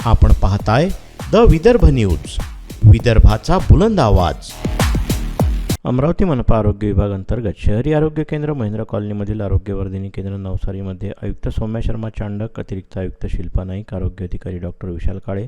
आपण पाहताय the Vidarbha news, विदर्भाचा बुलंद आवाज. अमरावती मनपा आरोग्य विभाग अंतर्गत शहरी आरोग्य केंद्र महेंद्र कॉलनीमधील आरोग्यवर्धिनी केंद्र नवसारीमध्ये आयुक्त सौम्या शर्मा चांडक, अतिरिक्त आयुक्त शिल्पा नाईक, आरोग्य अधिकारी डॉक्टर विशाल काळे,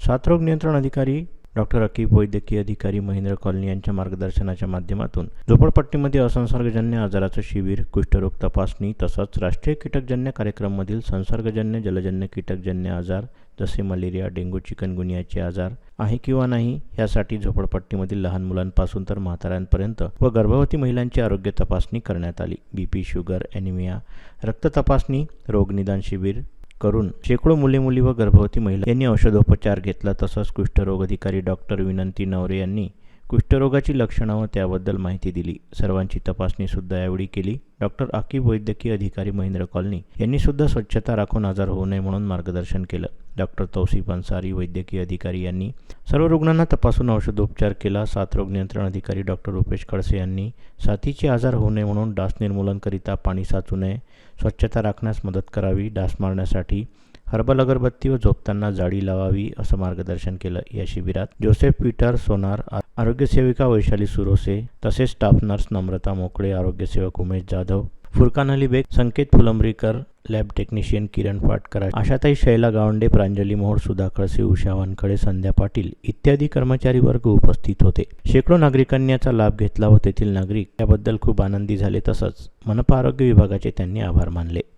साथरोग नियंत्रण अधिकारी डॉक्टर अकीब, वैद्यकीय अधिकारी महेंद्र कॉलनी यांच्या मार्गदर्शनाच्या माध्यमातून झोपडपट्टीमध्ये असंसर्गजन्य आजाराचं शिबिर, कुष्ठरोग तपासणी तसंच राष्ट्रीय कीटकजन्य कार्यक्रममधील संसर्गजन्य जलजन्य कीटकजन्य आजार जसे मलेरिया, डेंग्यू, चिकनगुनियाचे आजार आहे किंवा नाही यासाठी झोपडपट्टीमधील लहान मुलांपासून तर म्हाताऱ्यांपर्यंत व गर्भवती महिलांची आरोग्य तपासणी करण्यात आली. बीपी, शुगर, ॲनिमिया, रक्त तपासणी, रोगनिदान शिबिर करून शेकडो मुले व गर्भवती महिला यांनी औषधोपचार घेतला. तसंच कुष्ठरोग अधिकारी डॉक्टर विनंती नवरे यांनी कुष्ठरोगाची लक्षणं व त्याबद्दल माहिती दिली. सर्वांची तपासणी सुद्धा यावेळी केली. डॉक्टर अकीब, वैद्यकीय अधिकारी महेंद्र कॉलनी यांनी सुद्धा स्वच्छता राखून आजार होऊ नये म्हणून मार्गदर्शन केलं. डॉक्टर तौसिफ अन्सारी, वैद्यकीय अधिकारी यांनी सर्व रुग्णांना तपासून औषधोपचार केला. साथरोग नियंत्रण अधिकारी डॉक्टर रुपेश खडसे यांनी साथीचे आजार होऊ नये म्हणून डास निर्मूलनकरिता पाणी साचू नये, स्वच्छता राखण्यास मदत करावी, डास मारण्यासाठी हर्बल अगरबत्ती व झोपताना जाळी लावावी असं मार्गदर्शन केलं. या शिबिरात जोसेफ पीटर सोनार, आरोग्यसेविका वैशाली सुरोसे तसेच स्टाफ नर्स नम्रता मोकळे, आरोग्यसेवक उमेश जाधव, फुरकान अली बेग, संकेत फुलंब्रीकर, लॅब टेक्निशियन किरण फाटकर, आशाताई शैला गावंडे, प्रांजली मोहोळ, सुधा खळसे, उषा वानखळे, संध्या पाटील इत्यादी कर्मचारी वर्ग उपस्थित होते. शेकडो नागरिकांनी याचा लाभ घेतला व तेथील नागरिक याबद्दल खूप आनंदी झाले. तसंच मनपा आरोग्य विभागाचे त्यांनी आभार मानले.